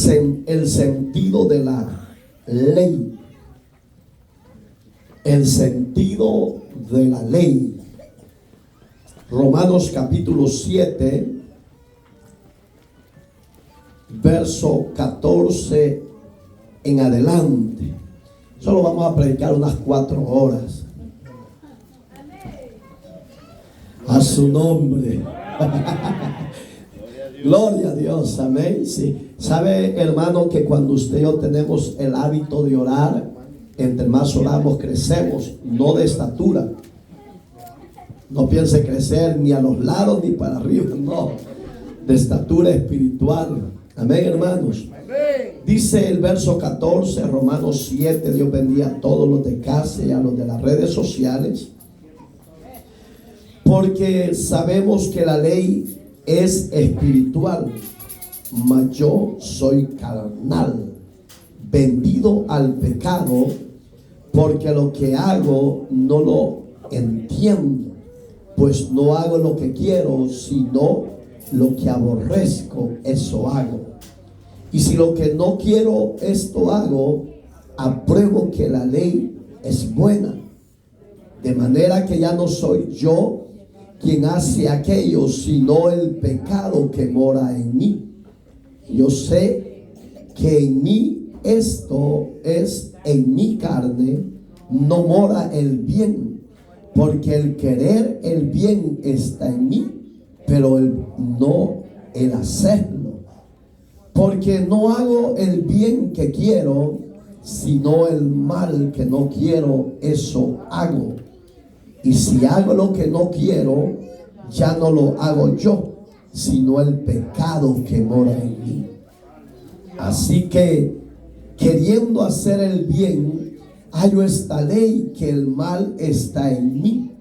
el sentido de la ley. El sentido de la ley. Romanos capítulo 7, verso 14 en adelante. Solo vamos a predicar unas 4 horas. A su nombre. Gloria a Dios, amén. Sí. Sabe, hermano, que cuando usted y yo tenemos el hábito de orar, entre más oramos crecemos, no de estatura. No piense crecer ni a los lados ni para arriba, no, de estatura espiritual. Amén, hermanos. Dice el verso 14, Romanos 7, Dios bendiga a todos los de casa y a los de las redes sociales. Porque sabemos que la ley es espiritual, mas yo soy carnal, vendido al pecado, porque lo que hago no lo entiendo, pues no hago lo que quiero, sino lo que aborrezco, eso hago. Y si lo que no quiero, esto hago, apruebo que la ley es buena. De manera que ya no soy yo quien hace aquello, sino el pecado que mora en mí. Yo sé que en mí, esto es, en mi carne, no mora el bien, porque el querer el bien está en mí, pero no el hacerlo. Porque no hago el bien que quiero, sino el mal que no quiero, eso hago. Y si hago lo que no quiero, ya no lo hago yo, sino el pecado que mora en mí. Así que, queriendo hacer el bien, hallo esta ley, que el mal está en mí.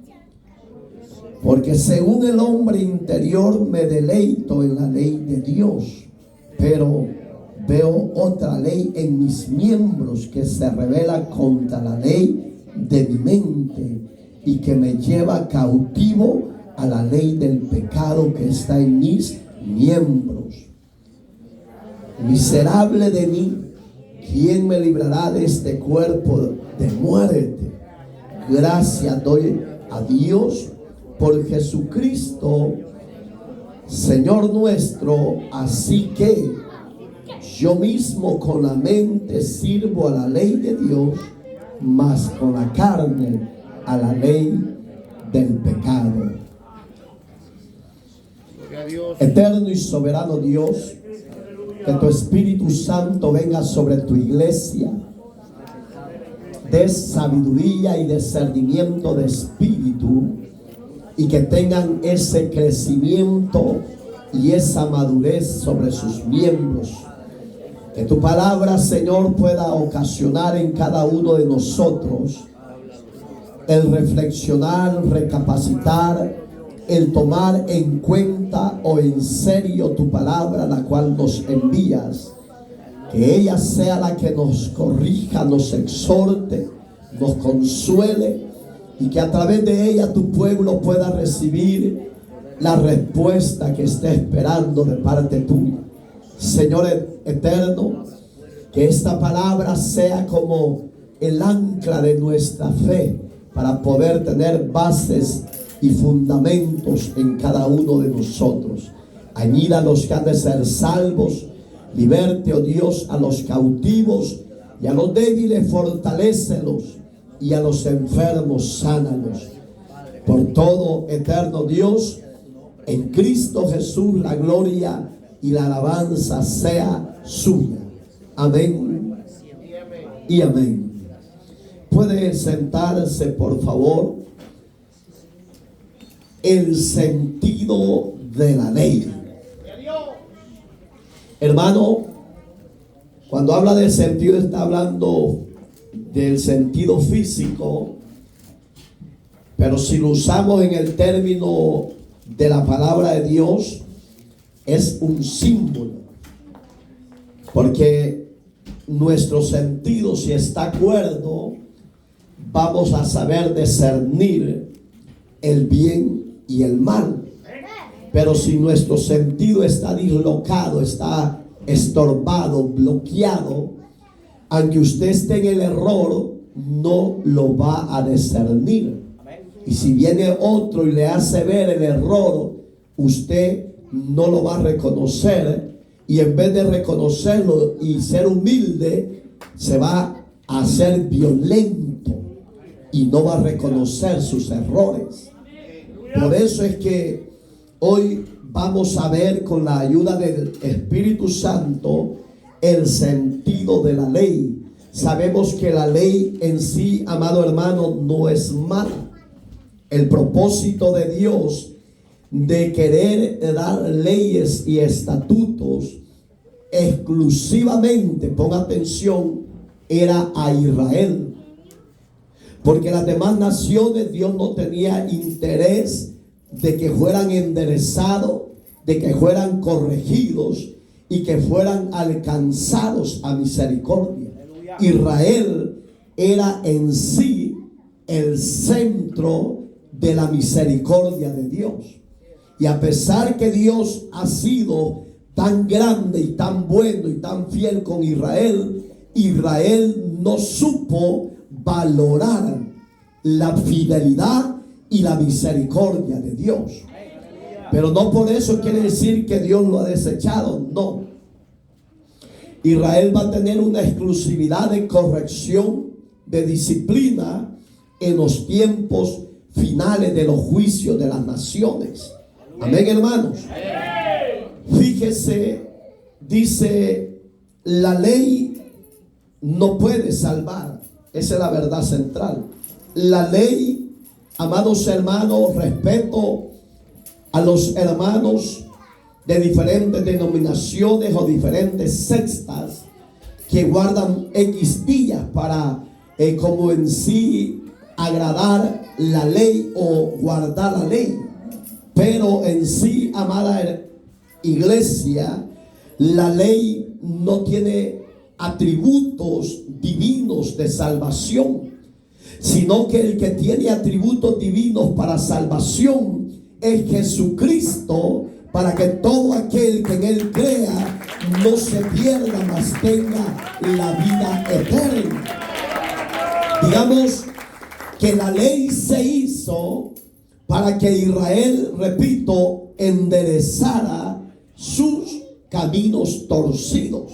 Porque según el hombre interior me deleito en la ley de Dios, pero veo otra ley en mis miembros que se revela contra la ley de mi mente y que me lleva cautivo a la ley del pecado que está en mis miembros. Miserable de mí, ¿quién me librará de este cuerpo de muerte? Gracias doy a Dios por Jesucristo, Señor nuestro. Así que yo mismo con la mente sirvo a la ley de Dios, mas con la carne a la ley del pecado. Eterno y soberano Dios, que tu Espíritu Santo venga sobre tu iglesia, de sabiduría y discernimiento de espíritu, y que tengan ese crecimiento y esa madurez sobre sus miembros. Que tu palabra, Señor, pueda ocasionar en cada uno de nosotros el reflexionar, recapacitar, el tomar en cuenta o en serio tu palabra, la cual nos envías. Que ella sea la que nos corrija, nos exhorte, nos consuele, y que a través de ella tu pueblo pueda recibir la respuesta que esté esperando de parte tuya. Señor eterno, que esta palabra sea como el ancla de nuestra fe, para poder tener bases y fundamentos en cada uno de nosotros. Añada a los que han de ser salvos, liberte, oh Dios, a los cautivos, y a los débiles fortalécelos, y a los enfermos sánalos. Por todo, eterno Dios, en Cristo Jesús la gloria y la alabanza sea suya. Amén y amén. Puede sentarse, por favor. El sentido de la ley. Hermano, cuando habla del sentido, está hablando del sentido físico, pero si lo usamos en el término de la palabra de Dios, es un símbolo, porque nuestro sentido, si está cuerdo, vamos a saber discernir el bien y el mal. Pero si nuestro sentido está dislocado, está estorbado, bloqueado, aunque usted esté en el error, no lo va a discernir. Y si viene otro y le hace ver el error, usted no lo va a reconocer. Y en vez de reconocerlo y ser humilde, se va a hacer violento y no va a reconocer sus errores. Por eso es que hoy vamos a ver, con la ayuda del Espíritu Santo, el sentido de la ley. Sabemos que la ley en sí, amado hermano, no es mala. El propósito de Dios de querer dar leyes y estatutos exclusivamente, ponga atención, era a Israel. Porque las demás naciones Dios no tenía interés de que fueran enderezados, de que fueran corregidos y que fueran alcanzados a misericordia. Israel era en sí el centro de la misericordia de Dios. Y a pesar que Dios ha sido tan grande y tan bueno y tan fiel con Israel, Israel no supo valorar la fidelidad y la misericordia de Dios. Pero no por eso quiere decir que Dios lo ha desechado, no. Israel va a tener una exclusividad de corrección, de disciplina en los tiempos finales de los juicios de las naciones. Amén, hermanos. Fíjese, dice, la ley no puede salvar. Esa es la verdad central. La ley, amados hermanos, respeto a los hermanos de diferentes denominaciones o diferentes sectas que guardan X días para como en sí agradar la ley o guardar la ley. Pero en sí, amada iglesia, la ley no tiene atributos divinos de salvación, sino que el que tiene atributos divinos para salvación es Jesucristo, para que todo aquel que en Él crea no se pierda, mas tenga la vida eterna. Digamos que la ley se hizo para que Israel, repito, enderezara sus caminos torcidos.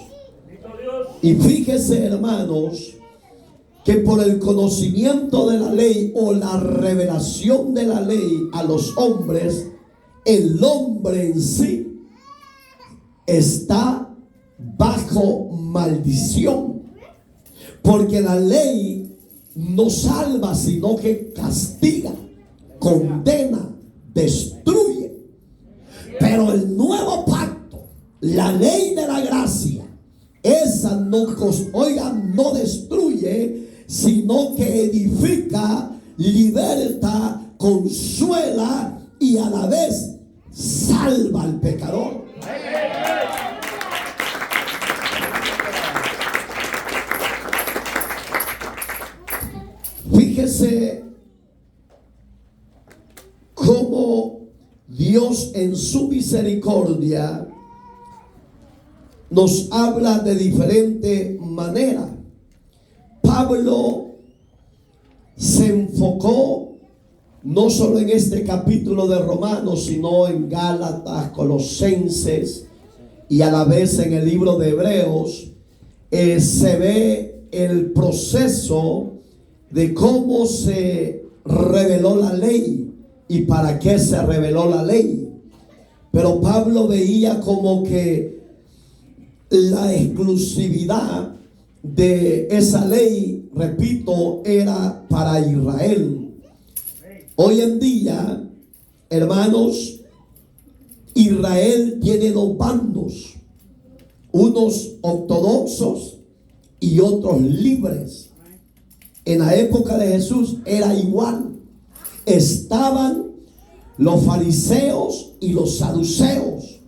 Y fíjese, hermanos, que por el conocimiento de la ley o la revelación de la ley a los hombres, el hombre en sí está bajo maldición. Porque la ley no salva, sino que castiga, condena, destruye. Pero el nuevo pacto, la ley de la gracia, esa no destruye, sino que edifica, liberta, consuela y a la vez salva al pecador. Fíjese cómo Dios en su misericordia nos habla de diferente manera. Pablo se enfocó no solo en este capítulo de Romanos, sino en Gálatas, Colosenses y a la vez en el libro de Hebreos. Se ve el proceso de cómo se reveló la ley y para qué se reveló la ley. Pero Pablo veía como que la exclusividad de esa ley, repito, era para Israel. Hoy en día, hermanos, Israel tiene dos bandos, unos ortodoxos y otros libres. En la época de Jesús era igual. Estaban los fariseos y los saduceos.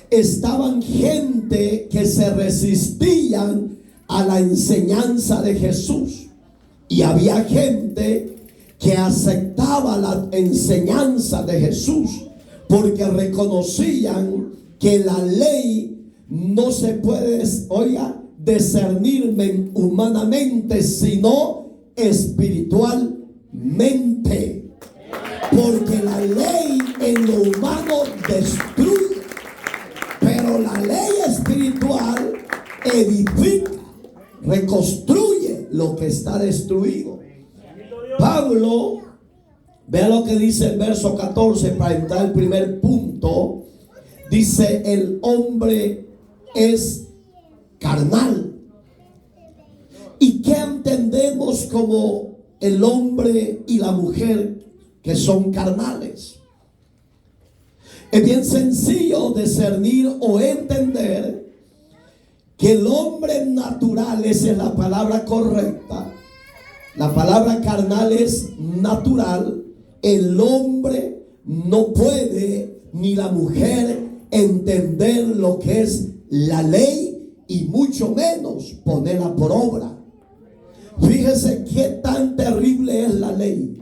Estaban gente que se resistían a la enseñanza de Jesús. Y había gente que aceptaba la enseñanza de Jesús porque reconocían que la ley no se puede, oiga, discernir humanamente, sino espiritualmente. Porque la ley en lo humano destruye, pero la ley espiritual edifica, reconstruye lo que está destruido. Pablo, vea lo que dice el verso 14 para entrar al primer punto. Dice: el hombre es carnal. ¿Y qué entendemos como el hombre y la mujer que son carnales? Es bien sencillo discernir o entender que el hombre natural, esa es la palabra correcta. La palabra carnal es natural. El hombre no puede, ni la mujer, entender lo que es la ley y mucho menos ponerla por obra. Fíjese qué tan terrible es la ley.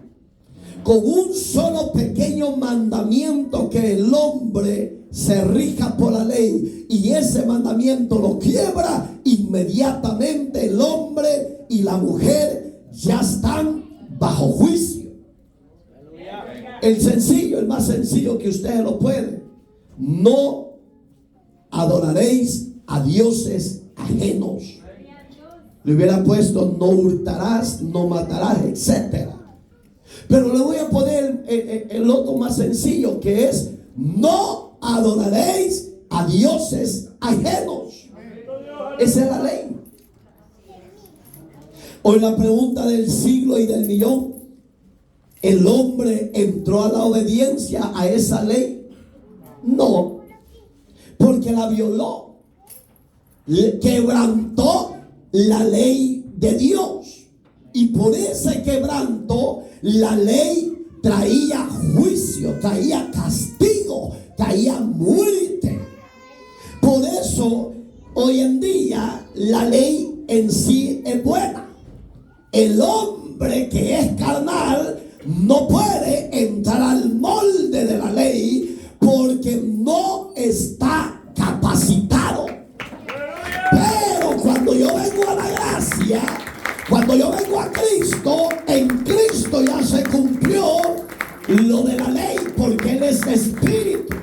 Con un solo pequeño mandamiento, que el hombre se rija por la ley, y ese mandamiento lo quiebra, inmediatamente el hombre y la mujer ya están bajo juicio. El sencillo, el más sencillo que ustedes lo pueden: no adoraréis a dioses ajenos. Le hubiera puesto: no hurtarás, no matarás, etc. Pero le voy a poner el otro más sencillo, que es: no adoraréis a dioses ajenos. Esa es la ley. Hoy la pregunta del siglo y del millón: ¿el hombre entró a la obediencia a esa ley? No, porque la violó, quebrantó la ley de Dios, y por ese quebranto la ley traía juicio, traía castigo, traía muerte. Por eso hoy en día la ley en sí es buena. El hombre que es carnal no puede entrar al molde de la ley porque no está capacitado. Pero cuando yo vengo a la gracia, cuando yo vengo a Cristo, en Cristo ya se cumplió lo de la ley, porque Él es espíritu.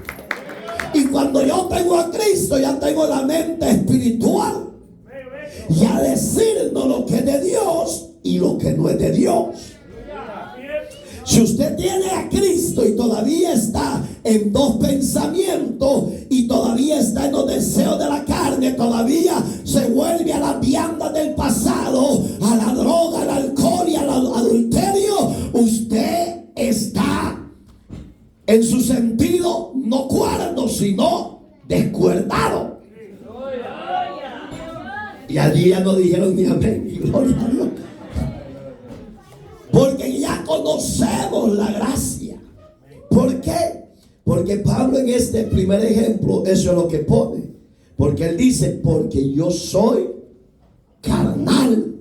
Y cuando yo tengo a Cristo, ya tengo la mente espiritual, ya decirnos lo que es de Dios y lo que no es de Dios. Si usted tiene a Cristo y todavía está en dos pensamientos y todavía está en los deseos de la carne, todavía se vuelve a las viandas del pasado, a la droga, al alcohol y al adulterio, usted está en su sentido no cuerdo, sino descuerdado. Y allí ya no dijeron ni amén, gloria a Dios. Porque ya conocemos la gracia. ¿Por qué? Porque Pablo en este primer ejemplo, eso es lo que pone. Porque él dice: porque yo soy carnal,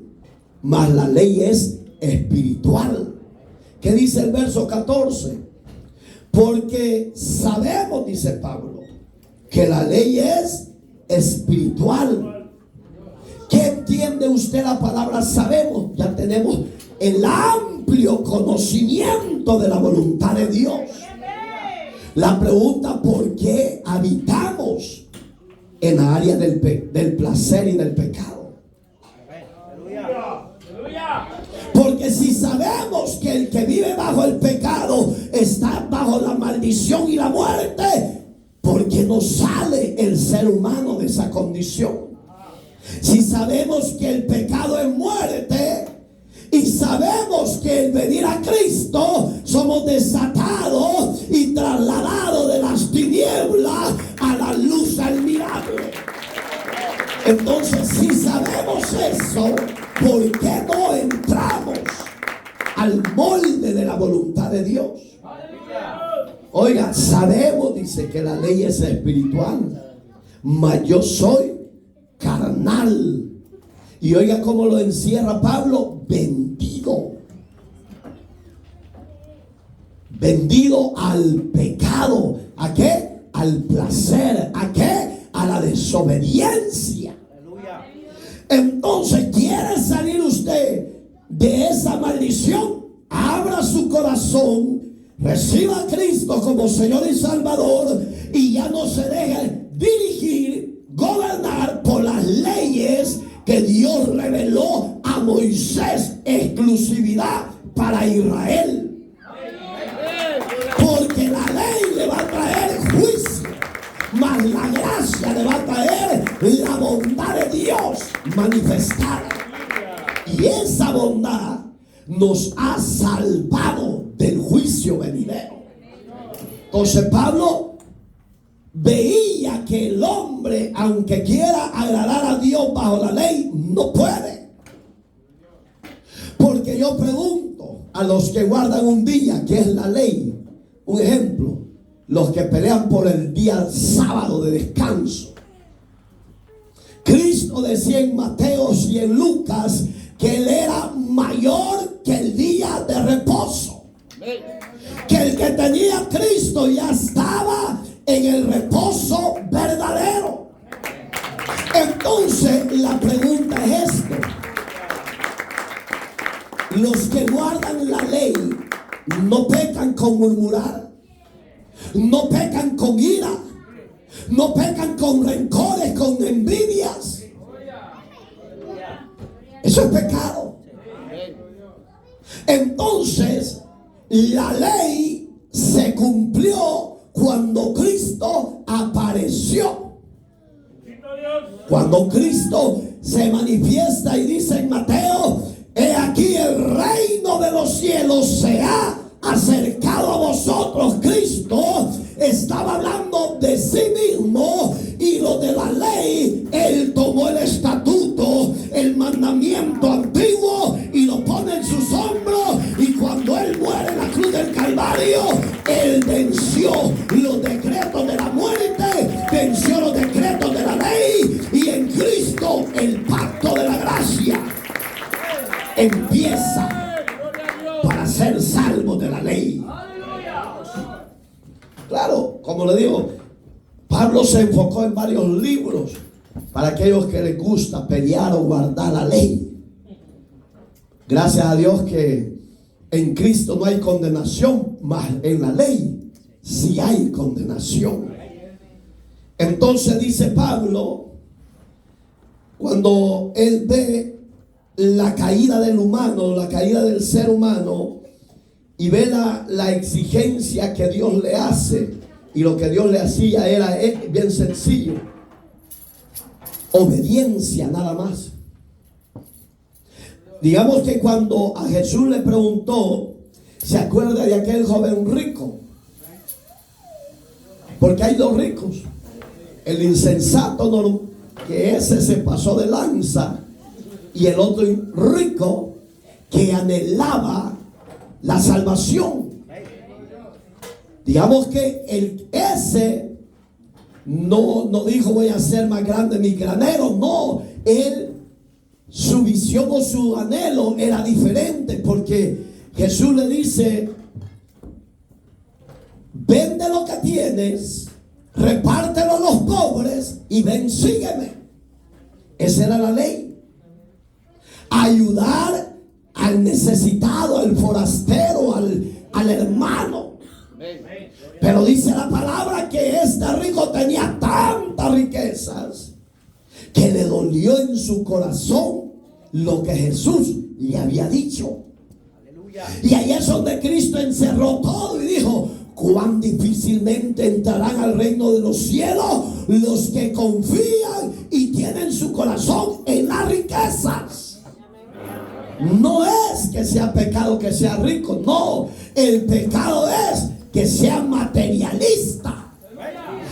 mas la ley es espiritual. ¿Qué dice el verso 14? Porque sabemos, dice Pablo, que la ley es espiritual. ¿Qué entiende usted la palabra sabemos? Ya tenemos el amplio conocimiento de la voluntad de Dios. La pregunta: ¿por qué habitamos en la área del placer y del pecado? Porque si sabemos que el que vive bajo el pecado está bajo la maldición y la muerte, ¿por qué no sale el ser humano de esa condición? Si sabemos que el pecado es muerte, y sabemos que al venir a Cristo somos desatados y trasladados de las tinieblas a la luz admirable. Entonces, si sabemos eso, ¿por qué no entramos al molde de la voluntad de Dios? Oiga, sabemos, dice, que la ley es espiritual, mas yo soy carnal. Y oiga cómo lo encierra Pablo: vendido al pecado. ¿A qué? Al placer. ¿A qué? a la desobediencia. Entonces, ¿quiere salir usted de esa maldición? Abra su corazón, reciba a Cristo como Señor y Salvador y ya no se deje dirigir, gobernar por las leyes que Dios reveló a Moisés, exclusividad para Israel. Porque la ley le va a traer juicio, mas la gracia le va a traer la bondad de Dios manifestada. Y esa bondad nos ha salvado del juicio venidero. Entonces Pablo veía que el hombre, aunque quiera agradar a Dios bajo la ley, no puede. Porque yo pregunto a los que guardan un día, que es la ley, un ejemplo, los que pelean por el día sábado de descanso. Cristo decía en Mateo y en Lucas que Él era mayor que el día de reposo. Que el que tenía a Cristo ya estaba en el reposo verdadero. Entonces la pregunta es esto: los que guardan la ley no pecan con murmurar, no pecan con ira, no pecan con rencores, con envidias. Eso es pecado. Entonces la ley se cumplió cuando Cristo apareció. Cuando Cristo se manifiesta y dice en Mateo: he aquí el reino de los cielos se ha acercado a vosotros. Cristo estaba hablando de sí mismo, y lo de la ley, Él tomó el estatuto, el mandamiento antiguo, y lo pone en sus hombros. Y cuando Él muere en la cruz del Calvario, Él venció los decretos de la muerte, venció los decretos de la ley, y en Cristo el pacto de la gracia empieza para ser salvo de la ley. Claro, como le digo, Pablo se enfocó en varios libros para aquellos que les gusta pelear o guardar la ley. Gracias a Dios que en Cristo no hay condenación, mas en la ley sí hay condenación. Entonces dice Pablo, cuando él ve la caída del humano, la caída del ser humano, y ve la exigencia que Dios le hace, y lo que Dios le hacía era bien sencillo: obediencia nada más. Digamos que cuando a Jesús le preguntó, ¿se acuerda de aquel joven rico? Porque hay dos ricos: el insensato, que ese se pasó de lanza, y el otro rico que anhelaba la salvación. Digamos que ese no dijo: voy a hacer más grande mi granero. No, su visión o su anhelo era diferente, porque Jesús le dice: vende lo que tienes, repártelo a los pobres y ven, sígueme. Esa era la ley. Ayudar al necesitado, al forastero, al hermano. Pero dice la palabra que este rico tenía tantas riquezas que le dolió en su corazón lo que Jesús le había dicho. Y ahí es donde Cristo encerró todo y dijo: cuán difícilmente entrarán al reino de los cielos los que confían y tienen su corazón en las riquezas. No es que sea pecado que sea rico, no. El pecado es que sea materialista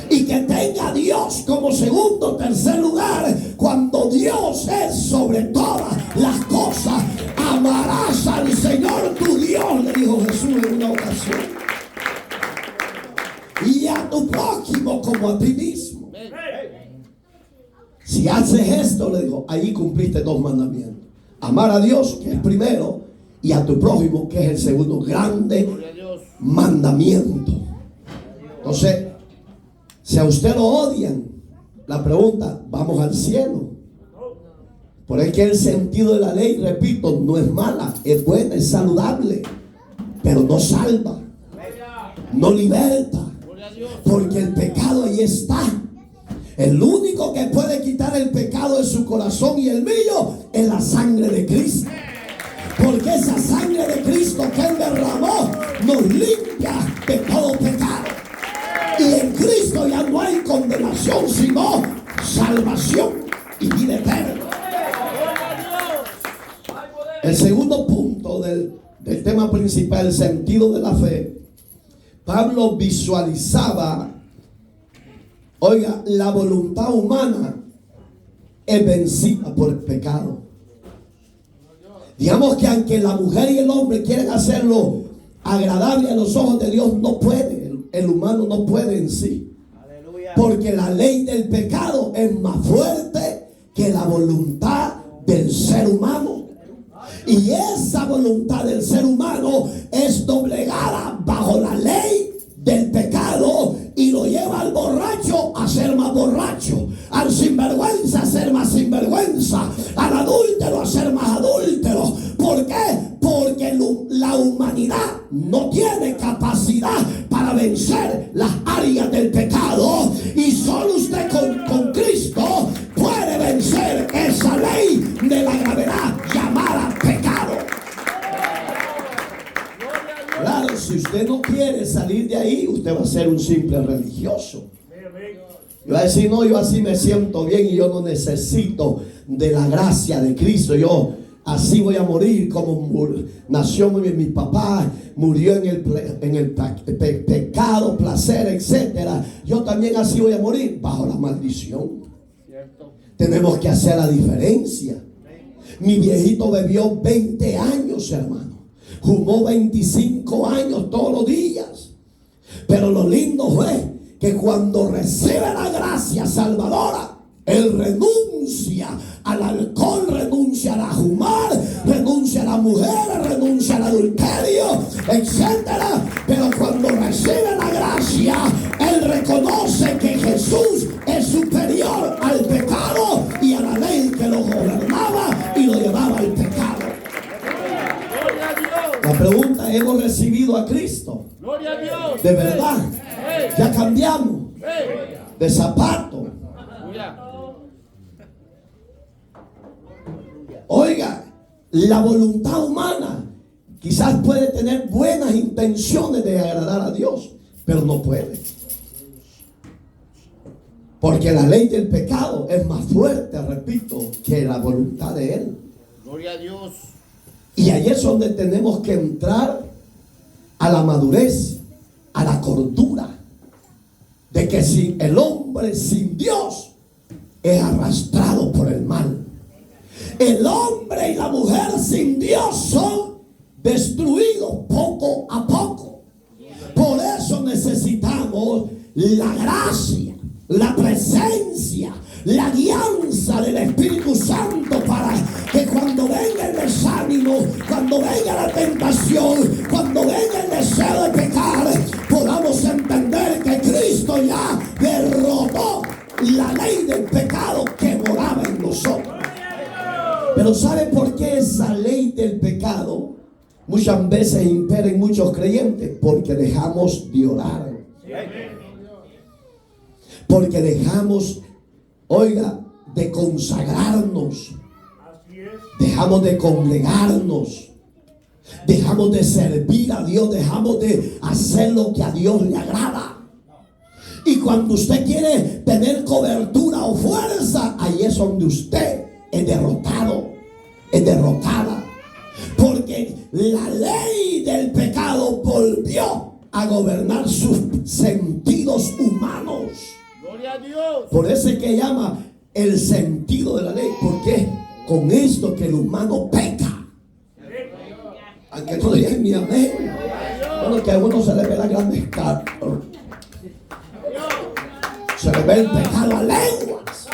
y que tenga a Dios como segundo o tercer lugar, cuando Dios es sobre todas las cosas. Amarás al Señor tu Dios, le dijo Jesús en una ocasión, y a tu prójimo como a ti mismo. Si haces esto, le digo, ahí cumpliste dos mandamientos: amar a Dios, que es primero, y a tu prójimo, que es el segundo grande mandamiento. Entonces, si a usted lo odian, La pregunta, ¿vamos al cielo? Por eso que el sentido de la ley, repito, no es mala, es buena, es saludable, pero no salva, no liberta, porque el pecado ahí está. El único que puede quitar el pecado de su corazón y el mío es la sangre de Cristo. Porque esa sangre de Cristo que Él derramó nos limpia de todo pecado. Y en Cristo ya no hay condenación, sino salvación y vida eterna. El segundo punto del tema principal, el sentido de la fe. Pablo visualizaba, oiga, la voluntad humana es vencida por el pecado. Digamos que aunque la mujer y el hombre quieren hacerlo agradable a los ojos de Dios, no puede. El humano no puede en sí. Porque la ley del pecado es más fuerte que la voluntad del ser humano. Y esa voluntad del ser humano es doblegada bajo la ley del pecado y lo lleva al borracho a ser más borracho, al sinvergüenza a ser más sinvergüenza, al adúltero a ser más adúltero. ¿Por qué? Porque la humanidad no tiene capacidad para vencer las áreas del pecado, y solo usted con Cristo puede vencer esa ley de la gravedad llamada pecado. Claro, si usted no quiere salir de ahí, usted va a ser un simple religioso. Yo va a decir, no, yo así me siento bien y yo no necesito de la gracia de Cristo. Yo así voy a morir como nació mi papá, murió en el pecado, placer, etcétera. Yo también así voy a morir bajo la maldición. Tenemos que hacer la diferencia. Mi viejito bebió 20 años, hermano. Fumó 25 años todos los días. Pero lo lindo fue que cuando recibe la gracia salvadora, él renuncia al alcohol, renuncia a la fumar, renuncia a la mujer, renuncia al adulterio, etcétera. Pero cuando recibe la gracia, él reconoce que Jesús es superior al pecado y a la ley que lo gobernaba y lo llevaba al pecado. La pregunta, ¿hemos recibido a Cristo? Gloria a Dios. ¿De verdad? Ya cambiamos de zapato. Oiga, la voluntad humana quizás puede tener buenas intenciones de agradar a Dios, pero no puede. Porque la ley del pecado es más fuerte, repito, que la voluntad de Él. Gloria a Dios. Y ahí es donde tenemos que entrar a la madurez, a la cordura, de que si el hombre sin Dios es arrastrado por el mal. El hombre y la mujer sin Dios son destruidos poco a poco. Por eso necesitamos la gracia, la presencia, la guianza del Espíritu Santo, para que cuando venga el desánimo, cuando venga la tentación, cuando venga el deseo de pecar, podamos entender que Cristo ya derrotó la ley del pecado que moraba en nosotros. Pero ¿sabe por qué esa ley del pecado muchas veces impera en muchos creyentes? Porque dejamos de orar. Porque dejamos, oiga, de consagrarnos. Dejamos de congregarnos. Dejamos de servir a Dios. Dejamos de hacer lo que a Dios le agrada. Y cuando usted quiere tener cobertura o fuerza, ahí es donde usted es derrotado, es derrotada. Porque la ley del pecado volvió a gobernar sus sentidos humanos. Gloria a Dios. Por eso es que llama el sentido de la ley. Porque con esto que el humano peca. Aunque no digan ni amén. Bueno, que a uno se le ve la gran descarga. Se le ve el pecado a lenguas.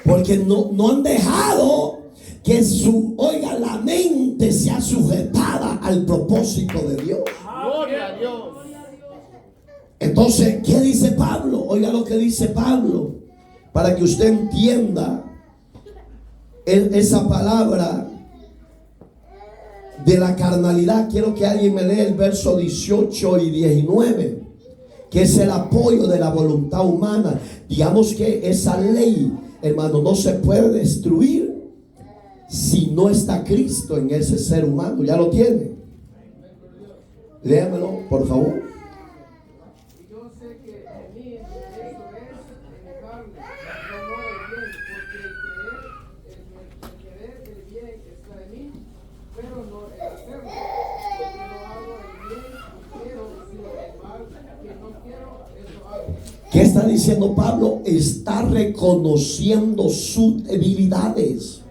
Porque no han dejado que oiga, la mente sea sujetada al propósito de Dios. Gloria a Dios. Entonces, ¿qué dice Pablo? Oiga lo que dice Pablo, para que usted entienda esa palabra de la carnalidad. Quiero que alguien me lea el verso 18 y 19, que es el apoyo de la voluntad humana. Digamos que esa ley, hermano, no se puede destruir si no está Cristo en ese ser humano. ¿Ya lo tiene? Léamelo, por favor. ¿Qué está diciendo Pablo? Está reconociendo sus debilidades.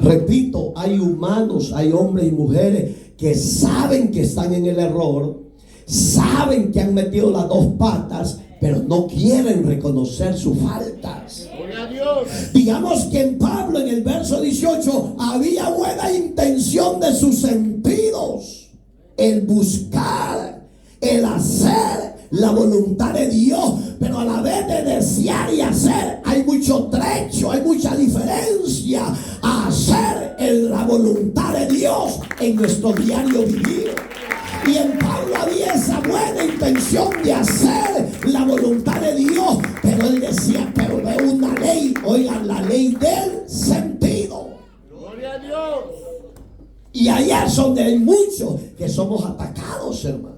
Repito, hay humanos, hay hombres y mujeres que saben que están en el error, saben que han metido las dos patas, pero no quieren reconocer sus faltas. Gloria a Dios. Digamos que en Pablo, en el verso 18, había buena intención de sus sentidos, el buscar, el hacer la voluntad de Dios, pero a la vez de desear y hacer hay mucho trecho, hay mucha diferencia a hacer la voluntad de Dios en nuestro diario vivir. Y en Pablo había esa buena intención de hacer la voluntad de Dios, pero él decía, pero de una ley, oigan, la ley del sentido. Gloria a Dios. Y ahí es donde hay muchos que somos atacados, hermano.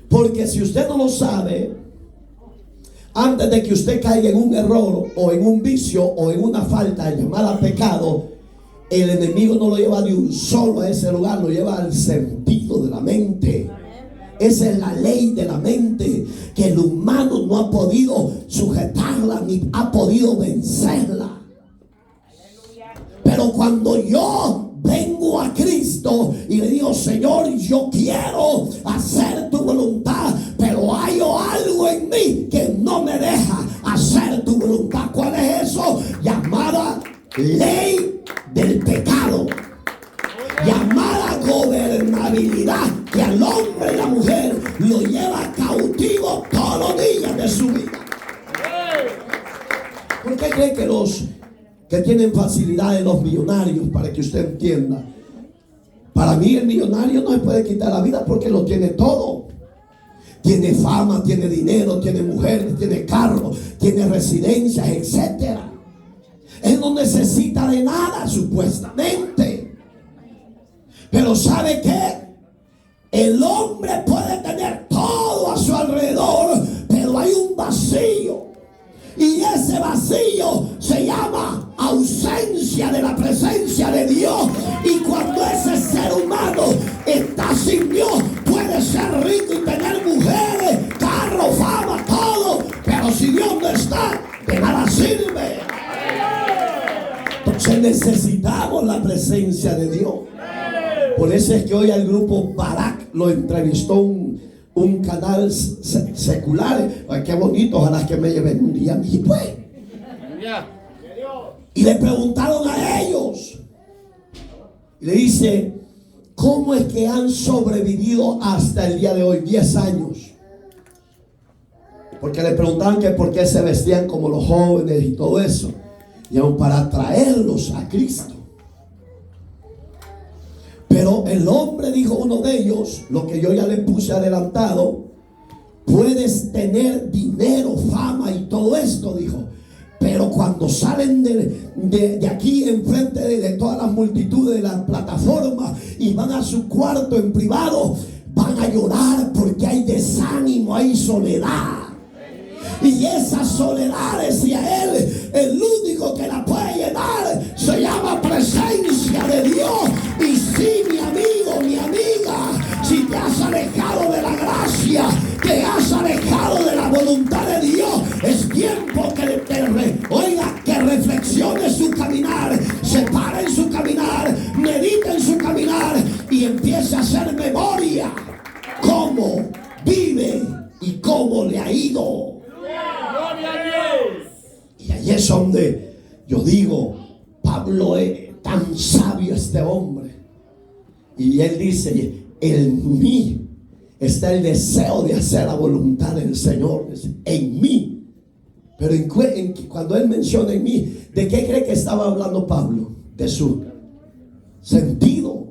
Porque si usted no lo sabe, antes de que usted caiga en un error o en un vicio o en una falta llamada pecado, el enemigo no lo lleva de un solo a ese lugar, lo lleva al sentido de la mente. Esa es la ley de la mente, que el humano no ha podido sujetarla ni ha podido vencerla. Pero cuando yo vengo a Cristo y le digo, Señor, yo quiero hacer tu voluntad, pero hay algo en mí que no me deja hacer tu voluntad. ¿Cuál es eso? Llamada ley del pecado, llamada gobernabilidad, que al hombre y la mujer lo lleva cautivo todos los días de su vida. ¿Por qué cree que los que tienen facilidad de los millonarios, para que usted entienda? Para mí el millonario no se puede quitar la vida porque lo tiene todo. Tiene fama, tiene dinero, tiene mujeres, tiene carros, tiene residencias, etc. Él no necesita de nada supuestamente. Pero ¿sabe qué? El hombre puede tener todo a su alrededor, pero hay un vacío. Y ese vacío se llama ausencia de la presencia de Dios. Y cuando ese ser humano está sin Dios, puede ser rico y tener mujeres, carro, fama, todo, pero si Dios no está, de nada sirve. Entonces necesitamos la presencia de Dios. Por eso es que hoy al grupo Barak lo entrevistó un canal secular. Ay, qué bonito, ojalá que me lleven un día a mí, pues. Y le preguntaron a ellos, y le dice, ¿cómo es que han sobrevivido hasta el día de hoy, 10 años? Porque le preguntaban que por qué se vestían como los jóvenes y todo eso, y aún para traerlos a Cristo. Pero el hombre dijo, uno de ellos, lo que yo ya le puse adelantado, puedes tener dinero, fama y todo esto, dijo, pero cuando salen de aquí enfrente de todas las multitudes de las plataformas y van a su cuarto en privado, van a llorar porque hay desánimo, hay soledad. Y esa soledad, decía él, el único que la puede llenar se llama presencia de Dios. Y si, mi amigo, mi amiga, si te has alejado de la gracia, te has alejado de la voluntad de Dios, es tiempo que que reflexione su caminar, se pare en su caminar, medite en su caminar y empiece a hacer memoria cómo vive y cómo le ha ido. Gloria a Dios. Y ahí es donde yo digo, Pablo es tan sabio este hombre. Y él dice, en mí está el deseo de hacer la voluntad del Señor en mí. Pero cuando él menciona en mí, ¿de qué cree que estaba hablando Pablo? De su sentido.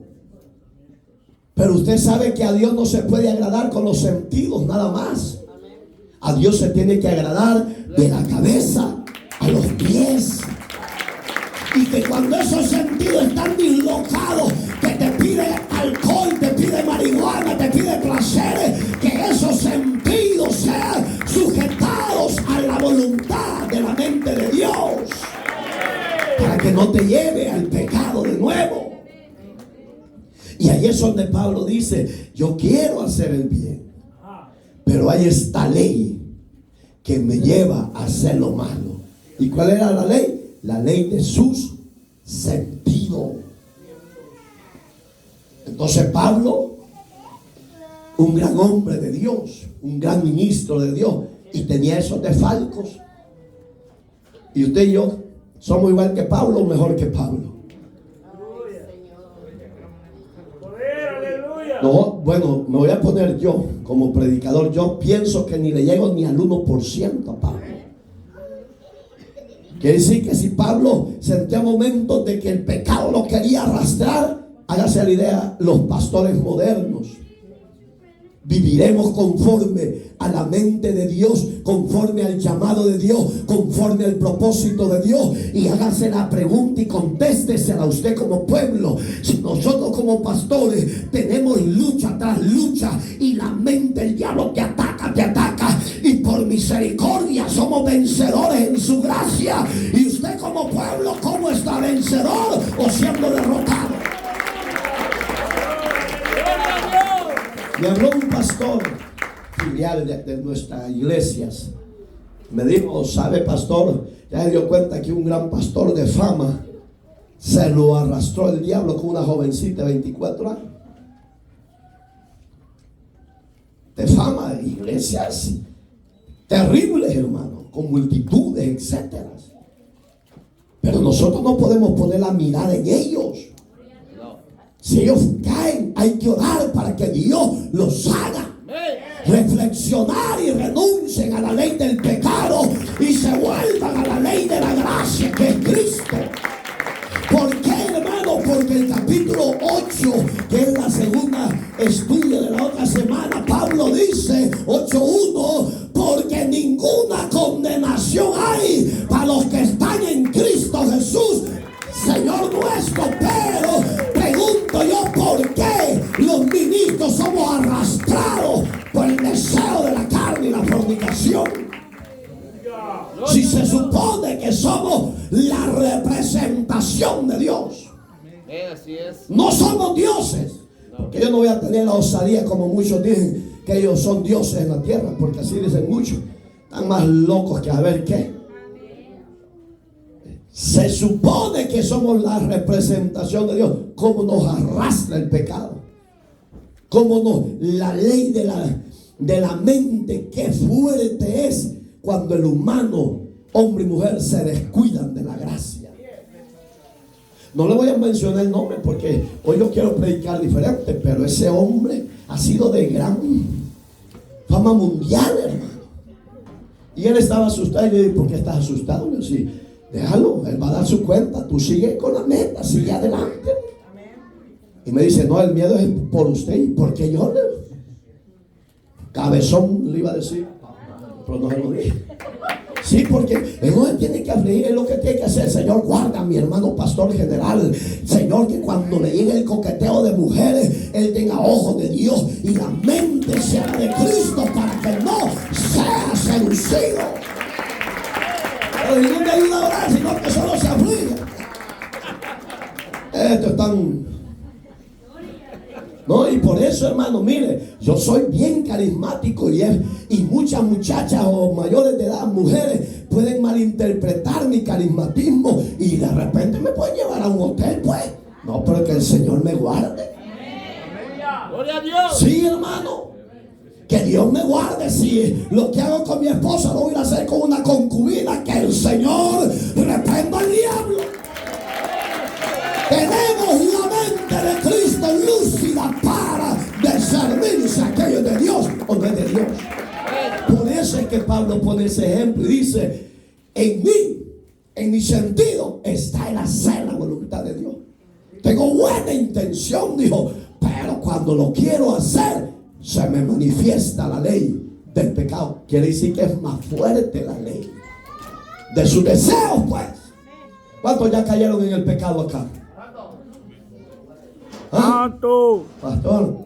Pero usted sabe que a Dios no se puede agradar con los sentidos nada más. A Dios se tiene que agradar de la cabeza a los pies. Y que cuando esos sentidos están dislocados, que te pide alcohol, te pide marihuana, te pide placeres, que esos sentidos sean sujetados a la voluntad de la mente de Dios, para que no te lleve al pecado de nuevo. Y ahí es donde Pablo dice: yo quiero hacer el bien, pero hay esta ley que me lleva a hacer lo malo. ¿Y cuál era la ley? La ley de sus sentidos. Entonces Pablo, un gran hombre de Dios, un gran ministro de Dios, y tenía esos desfalcos. Y usted y yo somos igual que Pablo o mejor que Pablo. No, bueno, me voy a poner yo como predicador. Yo pienso que ni le llego ni al 1% a Pablo. Quiere decir que si Pablo sentía momentos de que el pecado lo quería arrastrar, hágase la idea, los pastores modernos viviremos conforme a la mente de Dios, conforme al llamado de Dios, conforme al propósito de Dios. Y hágase la pregunta y contéstesela a usted como pueblo. Si nosotros como pastores tenemos lucha tras lucha y la mente, el diablo te ataca, y por misericordia somos vencedores en su gracia, y usted como pueblo, ¿cómo está, vencedor o siendo derrotado? Me habló un pastor filial de nuestras iglesias. Me dijo: ¿sabe, pastor? Ya se dio cuenta que un gran pastor de fama se lo arrastró el diablo con una jovencita de 24 años. De fama, de iglesias terribles, hermano, con multitudes, etcétera. Pero nosotros no podemos poner la mirada en ellos. Si ellos caen, hay que orar para que Dios los haga reflexionar y renuncien a la ley del pecado y se vuelvan a la ley de la gracia, que es Cristo. ¿Por qué, hermano? Porque el capítulo 8, que es la segunda estudio de la otra semana, Pablo dice, 8:1, porque ninguna condenación hay para los que están en Cristo Jesús, Señor nuestro. Pero pregunto yo, ¿por qué los ministros somos arrastrados por el deseo de la carne y la fornicación? Si se supone que somos la representación de Dios. Así es. No somos dioses. Porque yo no voy a tener la osadía como muchos dicen que ellos son dioses en la tierra, porque así dicen muchos. Están más locos que a ver qué. Se supone que somos la representación de Dios. ¿Cómo nos arrastra el pecado? ¿Cómo no? La ley de la mente, qué fuerte es cuando el humano, hombre y mujer, se descuidan de la gracia. No le voy a mencionar el nombre porque hoy yo quiero predicar diferente, pero ese hombre ha sido de gran fama mundial, hermano. Y él estaba asustado y le dije: ¿por qué estás asustado? Le dije: déjalo, él va a dar su cuenta, tú sigue con la meta, sigue adelante. Y me dice: no, el miedo es por usted. ¿Y por qué yo? Cabezón le iba a decir, pero no se lo dije. Sí, porque él no tiene que afligir, es lo que tiene que hacer. Señor, guarda a mi hermano pastor general. Señor, que cuando le llegue el coqueteo de mujeres, él tenga ojos de Dios y la mente sea de Cristo, para que no sea seducido. Pero no me ayuda a orar, sino que solo se aflige. Esto es tan... No, y por eso, hermano, mire, yo soy bien carismático y muchas muchachas o mayores de edad, mujeres, pueden malinterpretar mi carismatismo y de repente me pueden llevar a un hotel, pues. No, pero que el Señor me guarde. Gloria a Dios. Sí, hermano, que Dios me guarde. Si lo que hago con mi esposa lo voy a hacer con una concubina, que el Señor reprenda al diablo. Tenemos la mente de Cristo lúcida para discernirse aquello de Dios. Pablo pone ese ejemplo y dice: en mí, en mi sentido, está el hacer la voluntad de Dios. Tengo buena intención, dijo, pero cuando lo quiero hacer, se me manifiesta la ley del pecado. Quiere decir que es más fuerte la ley de sus deseos, pues. ¿Cuántos ya cayeron en el pecado acá? ¿Ah? Pastor.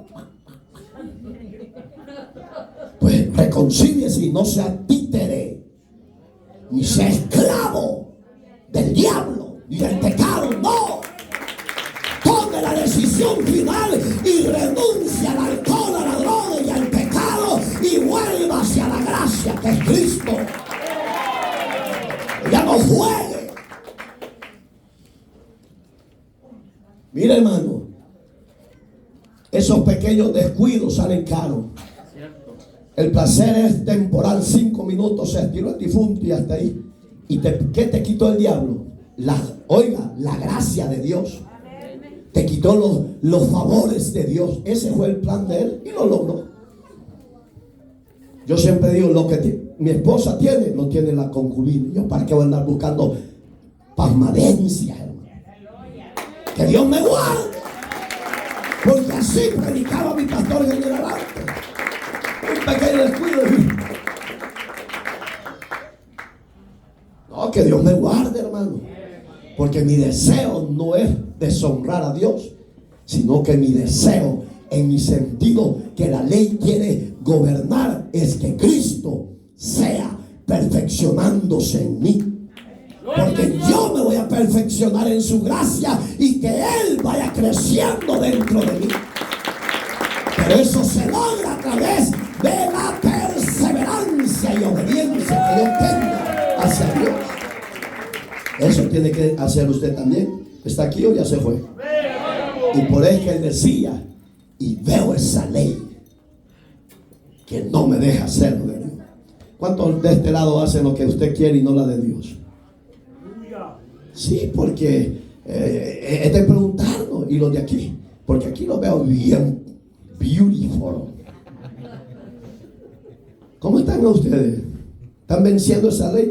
Pues reconcíliese y no sea títere, ni sea esclavo del diablo, ni del pecado, no. Tome la decisión final y renuncia al alcohol, a la droga y al pecado y vuelva hacia la gracia que es Cristo. Ya no juegue. Mira, hermano, esos pequeños descuidos salen caros. El placer es temporal, 5 minutos, se estiró el difunto y hasta ahí. ¿Y qué te quitó el diablo? La gracia de Dios. Te quitó los favores de Dios. Ese fue el plan de él y lo logró. Yo siempre digo, lo que mi esposa tiene, lo tiene la concubina. Yo para qué voy a andar buscando palmadencias, hermano. Que Dios me guarde. Porque así predicaba mi pastor general antes. Un pequeño descuido. No, que Dios me guarde, hermano. Porque mi deseo no es deshonrar a Dios, sino que mi deseo, en mi sentido, que la ley quiere gobernar, es que Cristo sea perfeccionándose en mí. Porque yo me voy a perfeccionar en su gracia y que Él vaya creciendo dentro de mí. Pero eso se logra a través de la perseverancia y obediencia que yo tenga hacia Dios. Eso tiene que hacer usted también. ¿Está aquí o ya se fue? Y por eso que él decía: y veo esa ley que no me deja hacerlo de Dios. ¿Cuántos de este lado hacen lo que usted quiere y no la de Dios? Sí, porque es de preguntarnos. Y los de aquí, porque aquí lo veo bien beautiful. ¿Cómo están ustedes? ¿Están venciendo esa ley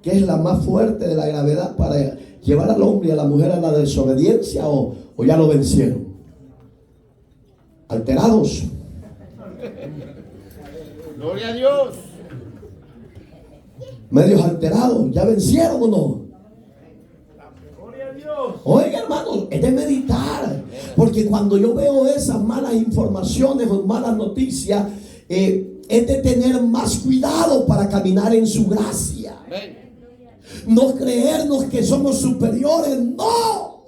que es la más fuerte de la gravedad para llevar al hombre y a la mujer a la desobediencia, o ya lo vencieron? ¿Alterados? Gloria a Dios. ¿Medios alterados? ¿Ya vencieron o no? Gloria a Dios. Oiga, hermano, es de meditar. Porque cuando yo veo esas malas informaciones o malas noticias, es de tener más cuidado para caminar en su gracia. No creernos que somos superiores, no.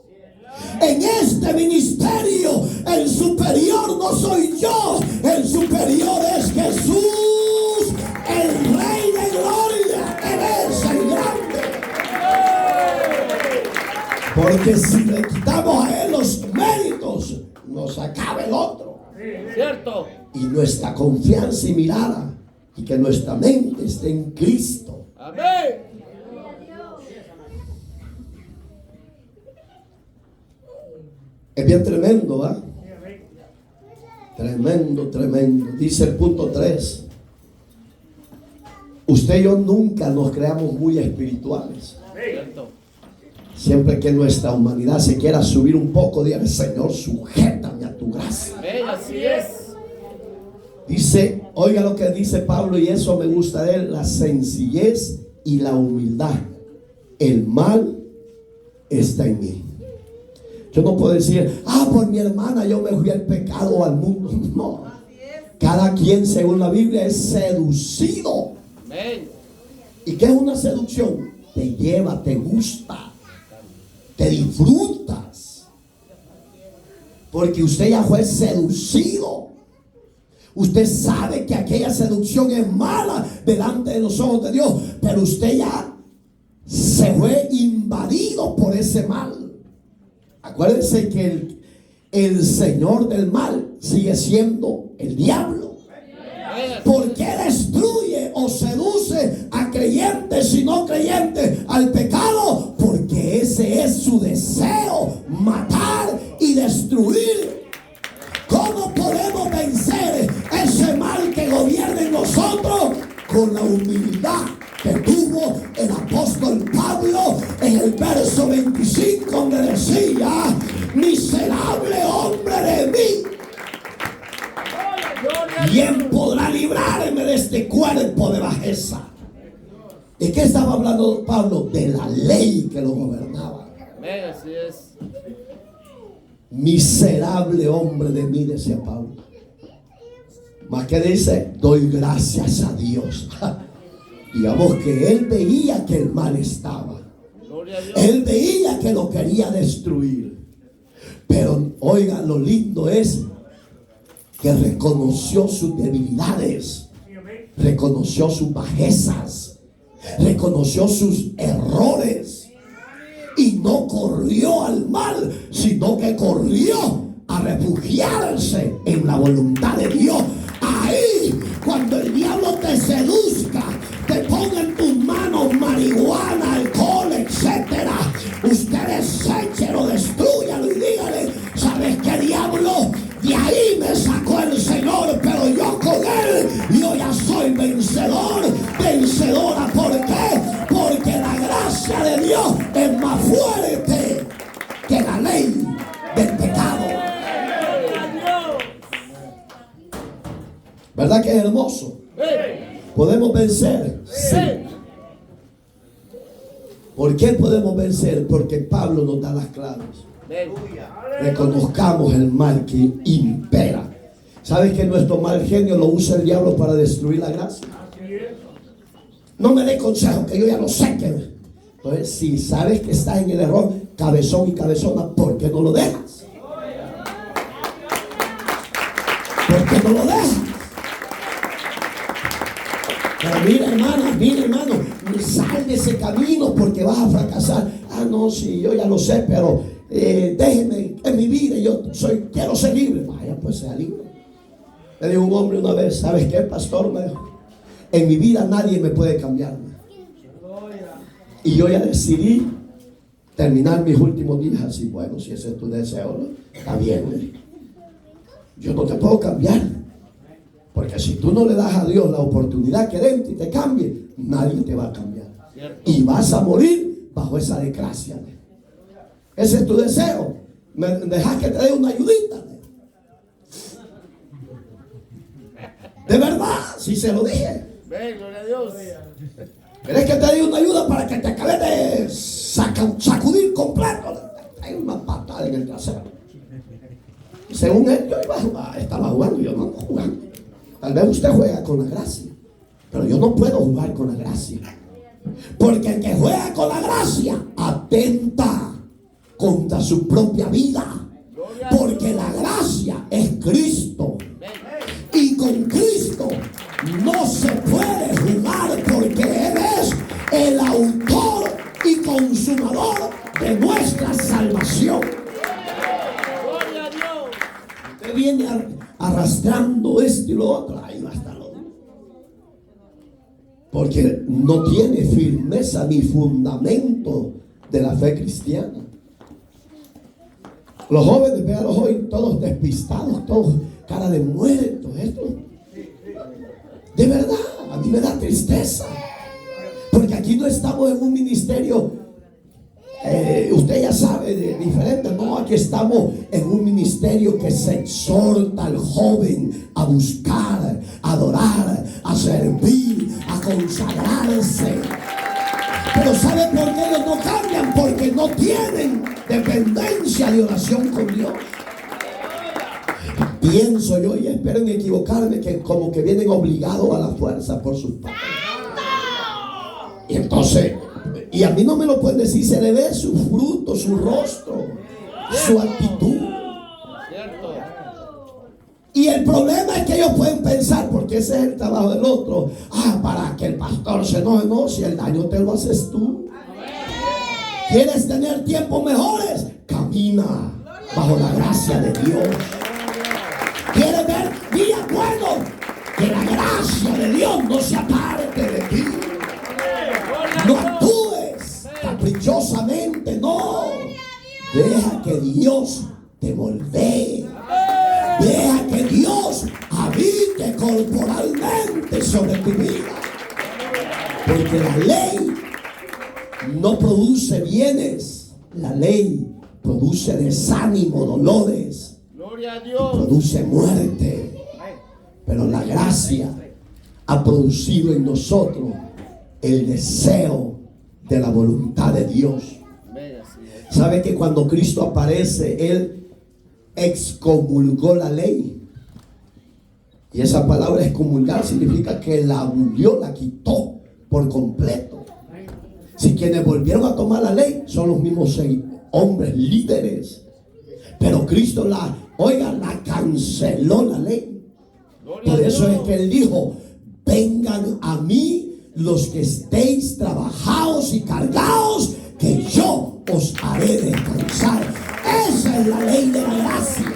En este ministerio, el superior no soy yo, el superior es Jesús, el Rey de Gloria. Él es el grande. Porque si le quitamos a Él los méritos, nos acaba el otro. Cierto. Y nuestra confianza y mirada, y que nuestra mente esté en Cristo. Amén. Es bien tremendo, ¿va? Tremendo, tremendo. Dice el punto 3. Usted y yo nunca nos creamos muy espirituales. Siempre que nuestra humanidad se quiera subir un poco, dígale: Señor, sujétame a tu gracia. Así es. Dice, oiga lo que dice Pablo, y eso me gusta de él: la sencillez y la humildad. El mal está en mí. Yo no puedo decir: por mi hermana yo me fui al pecado o al mundo. No. Cada quien, según la Biblia, es seducido. Amén. ¿Y qué es una seducción? Te lleva, te gusta, te disfrutas. Porque usted ya fue seducido. Usted sabe que aquella seducción es mala delante de los ojos de Dios, pero usted ya se fue invadido por ese mal. Acuérdense que el señor del mal sigue siendo el diablo. ¿Por qué destruye o seduce a creyentes y no creyentes al pecado? Porque ese es su deseo: matar y destruir. ¿Cómo podemos vencer ese mal que gobierna en nosotros? Con la humildad en el verso 25 donde decía: miserable hombre de mí, ¿quién podrá librarme de este cuerpo de bajeza? ¿De qué estaba hablando Pablo? De la ley que lo gobernaba. Así es. Miserable hombre de mí, decía Pablo. Más que dice, doy gracias a Dios. Digamos que él veía que el mal estaba. Él veía que lo quería destruir. Pero oiga, lo lindo es que reconoció sus debilidades, reconoció sus bajezas, reconoció sus errores y no corrió al mal, sino que corrió a refugiarse en la voluntad de Dios. Ahí, cuando el diablo te seduzca, te ponga en tus manos marihuana, alcohol, etcétera, usted deséchelo, destrúyalo y dígale: ¿sabes qué, diablo? De ahí me sacó el Señor, pero yo con él, yo ya soy vencedor, vencedora. ¿Por qué? Porque la gracia de Dios es más fuerte que la ley del pecado. ¿Verdad que es hermoso? ¿Podemos vencer? Sí. ¿Por qué podemos vencer? Porque Pablo nos da las claves. Reconozcamos el mal que impera. ¿Sabes que nuestro mal genio lo usa el diablo para destruir la gracia? No me dé consejo, que yo ya lo sé que... Entonces, si sabes que estás en el error, cabezón y cabezona, ¿por qué no lo dejas? ¿Por qué no lo dejas? Pero mira hermano, sal de ese camino porque vas a fracasar. Ah, no, sí, yo ya lo sé, pero déjeme en mi vida, quiero ser libre. Vaya, pues sea libre. Le dijo un hombre una vez: ¿sabes qué, pastor? Me dijo: en mi vida nadie me puede cambiar. Y yo ya decidí terminar mis últimos días así. Bueno, si ese es tu deseo, ¿no? Está bien. Yo no te puedo cambiar. Porque si tú no le das a Dios la oportunidad que dentro y te cambie, nadie te va a cambiar. Y vas a morir bajo esa desgracia. Ese es tu deseo. ¿Me dejas que te dé una ayudita? De verdad, si se lo dije. Ven, gloria a Dios. ¿Querés que te dé una ayuda para que te acabes de sacudir completo? Hay una patada en el trasero. Según él, yo estaba jugando, yo no ando jugando. Tal vez usted juega con la gracia, pero yo no puedo jugar con la gracia. Porque el que juega con la gracia atenta contra su propia vida. Porque la gracia es Cristo. Y con Cristo no se puede jugar, porque Él es el autor y consumador de nuestra salvación. Usted viene arrastrando esto y lo otro, ahí va a estar lo mismo. Porque no tiene firmeza ni fundamento de la fe cristiana. Los jóvenes, véanlos hoy, todos despistados, todos cara de muertos, esto. De verdad, a mí me da tristeza. Porque aquí no estamos en un ministerio, usted ya sabe, diferente. No, aquí estamos en un ministerio que se exhorta al joven a buscar, a adorar, a servir, a consagrarse. Pero ¿sabe por qué ellos no cambian? Porque no tienen dependencia de oración con Dios. Pienso yo, y espero en equivocarme, que como que vienen obligados a la fuerza por sus padres. Y entonces, y a mí no me lo pueden decir, se le ve su fruto, su rostro, su actitud. Y el problema es que ellos pueden pensar, porque ese es el trabajo del otro, para que el pastor se enoje. No, si el daño te lo haces tú. ¿Quieres tener tiempos mejores? Camina bajo la gracia de Dios. ¿Quieres ver días buenos? Que la gracia de Dios no se aparte de ti. No actúes caprichosamente, no. Deja que Dios te moldee. Deja que Dios habite corporalmente sobre tu vida. Porque la ley no produce bienes. La ley produce desánimo, dolores, Gloria a Dios. produce muerte. Pero la gracia ha producido en nosotros el deseo de la voluntad de Dios. Venga, así es. ¿Sabe que cuando Cristo aparece, Él excomulgó la ley? Y esa palabra excomulgar significa que la abolió, la quitó por completo. Si quienes volvieron a tomar la ley son los mismos hombres líderes, pero Cristo la canceló la ley. Gloria Por a eso Dios. es que Él dijo: vengan a mí los que estéis trabajados y cargados, que yo os haré descansar. Esa es la ley de la gracia,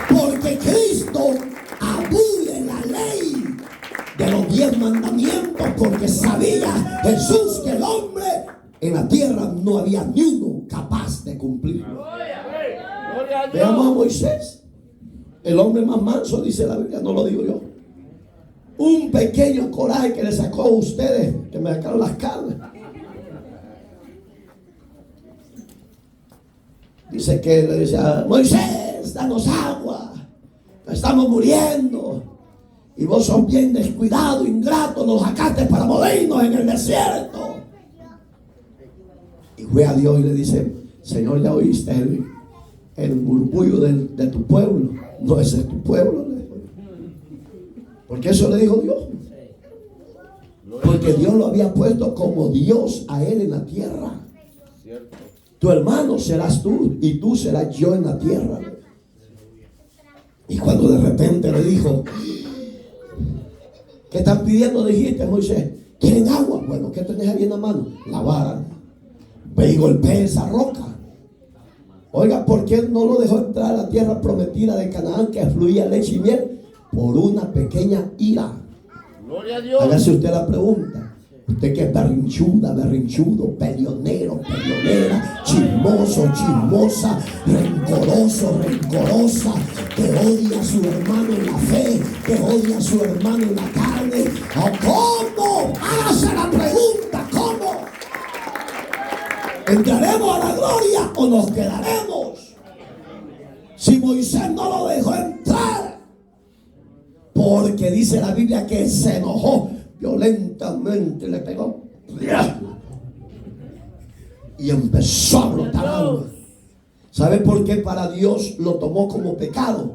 porque Cristo abole la ley de los 10 mandamientos, porque sabía Jesús que el hombre en la tierra no había ni uno capaz de cumplirlo. Gloria a Veamos a Dios. Moisés, el hombre más manso, dice la Biblia, no lo digo yo. Un pequeño coraje que le sacó a ustedes, que me sacaron las carnes. Dice que le dice a Moisés: danos agua, estamos muriendo. Y vos sos bien descuidado, ingrato, nos sacaste para morirnos en el desierto. Y fue a Dios y le dice: Señor, ya oíste el murmullo de tu pueblo. No, ese es tu pueblo. Porque eso le dijo Dios. Porque Dios lo había puesto como Dios a él en la tierra. Cierto. Tu hermano serás tú y tú serás yo en la tierra. Y cuando de repente le dijo: ¿qué están pidiendo? Dijiste, Moisés: ¿quieren agua? Bueno, ¿qué tenés ahí en la mano? La vara. Ve y golpea esa roca. Oiga, ¿por qué no lo dejó entrar a la tierra prometida de Canaán, que fluía leche y miel? Por una pequeña ira. Gloria a Dios. Hágase usted la pregunta. Usted que es berrinchuda, berrinchudo, peleonero, peleonera, chismoso, chismosa, rencoroso, rencorosa, que odia a su hermano en la fe, que odia a su hermano en la carne. ¿O cómo? Hágase la pregunta, ¿cómo? ¿Entraremos a la gloria o nos quedaremos? Si Moisés no lo dejó entrar, porque dice la Biblia que se enojó violentamente, le pegó y empezó a brotar agua. ¿Sabe por qué para Dios lo tomó como pecado?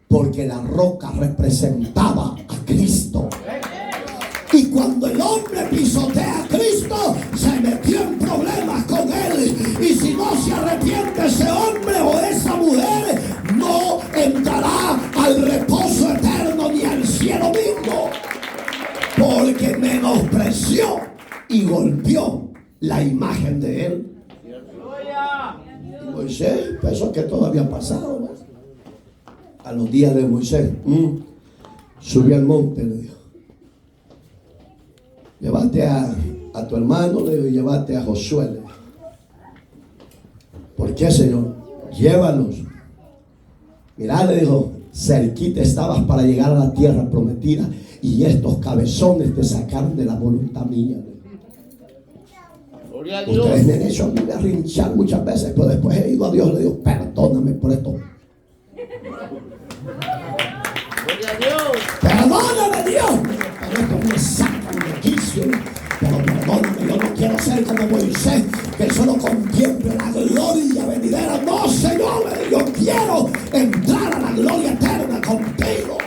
Porque la roca representaba a Cristo. Y cuando el hombre pisotea a Cristo, se metió en problemas con él. Y si no se arrepiente ese hombre o esa mujer, no entrará al reposo eterno ni al cielo mismo. Porque menospreció y golpeó la imagen de él. Y Moisés pensó que todo había pasado, ¿no? A los días de Moisés, subió al monte, le dijo: llévate a tu hermano, le dijo, y llévate a Josué, le dijo. ¿Por qué, Señor? Llévalos. Mirá, le dijo, cerquita estabas para llegar a la tierra prometida, y estos cabezones te sacaron de la voluntad mía. Gloria a Dios. Ustedes me han hecho a mí berrinchar muchas veces, pero después he ido a Dios, le digo: perdóname por esto. Gloria a Dios. Perdóname, Dios, pero esto me sacan de quicio. Pero perdóname, yo no quiero ser como Moisés, que solo contemple la gloria venidera. No, Señor, yo quiero entrar a la gloria eterna contigo.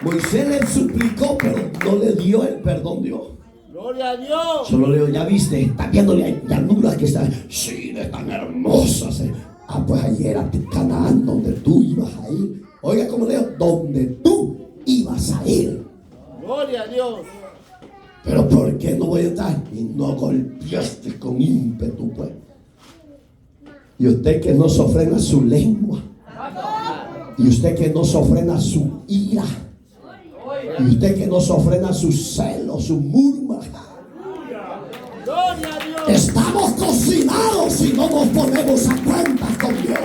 Moisés le suplicó, pero no le dio el perdón Dios. Gloria a Dios. Solo le digo: ya viste, estás viendo las llanuras que están, sí, están hermosas. Ah, pues ayer a Canaán, donde tú ibas a ir. Oiga, como le digo, donde tú ibas a ir. Gloria a Dios. Pero ¿por qué no voy a estar? Y no golpeaste con ímpetu, pues. Y usted que no sofrena su lengua, y usted que no sofrena su ira, y usted que no sofrena su celo, su murmura. Gloria a Dios. Estamos cocinados si no nos ponemos a cuentas con Dios.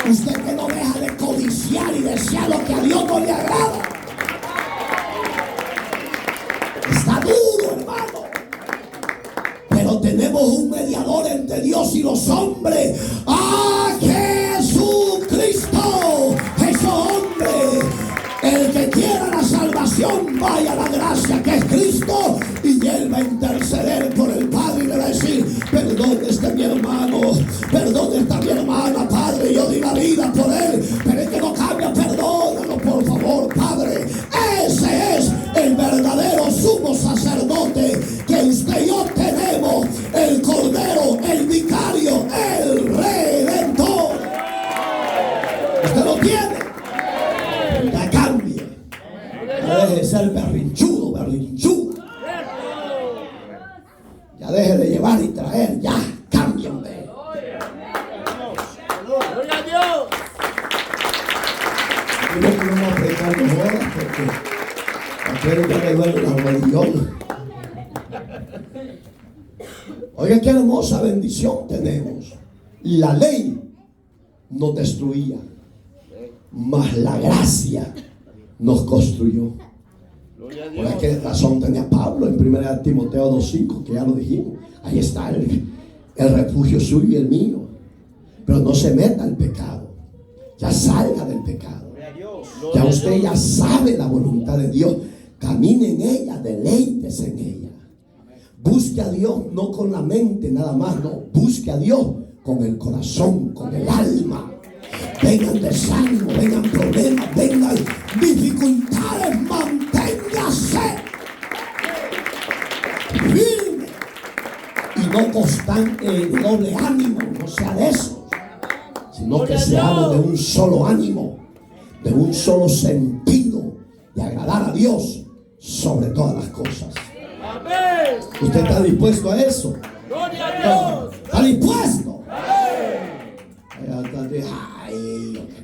Usted que no deja de codiciar y desear lo que a Dios no le agrada. Está duro, hermano. tenemos un mediador entre Dios y los hombres, a Jesucristo. Ese hombre, el que quiera la salvación, vaya a la gracia que es Cristo, y Él va a interceder por el Padre y le va a decir: perdone mi hermano, perdone mi hermana, Padre, yo di la vida por él, pero es que no cambia, perdónalo por favor, Padre. Ese es el verdadero sumo sacerdote que usted y yo tenemos, el Cordero, el Vicario, el Redentor. Usted lo tiene. Ya cambie. Ya deje de ser berrinchudo, berrinchuda. Ya deje de llevar y traer. Ya, cámbienme. Gloria a Dios. Y no podemos apretar las horas porque aquel ya le duele la religión. Oiga, qué hermosa bendición tenemos. La ley nos destruía, mas la gracia nos construyó. Gloria a ¿Por Dios. qué razón tenía Pablo en 1 Timoteo 2:5? Que ya lo dijimos. Ahí está el refugio suyo y el mío. Pero no se meta al pecado. Ya salga del pecado. Ya usted ya sabe la voluntad de Dios. Camine en ella, deleítese en ella. Busque a Dios no con la mente nada más, no. Busque a Dios con el corazón, con el alma. Vengan desánimo, vengan problemas, vengan dificultades, manténgase firme y no constante de doble ánimo, no sea de eso, sino que seamos de un solo ánimo, de un solo sentido, de agradar a Dios sobre todas las cosas. Amén. ¿Usted está dispuesto a eso? Gloria a Dios. ¿Está dispuesto? Amén. Ay, lo que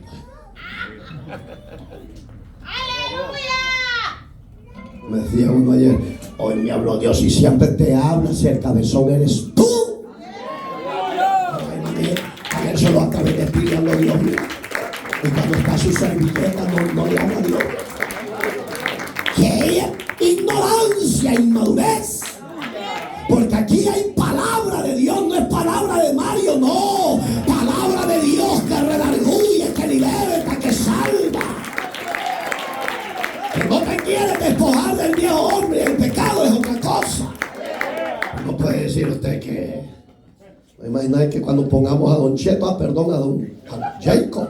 me decía uno ayer: hoy me habló Dios, y siempre te habla si el cabezón eres tú. Ayer se lo acabé de decir, habló Dios mío. Y cuando está su servilleta no le habla a Dios. ¡Qué ignorancia, inmadurez! Porque aquí hay palabra de Dios, no es palabra de Mario, no. Palabra de Dios que redarguye, que liberta, que salva. Que no te quiere despojar del viejo hombre, el pecado es otra cosa. No puede decir usted que... Imagina que cuando pongamos a don Cheto, perdón, a don Jacob,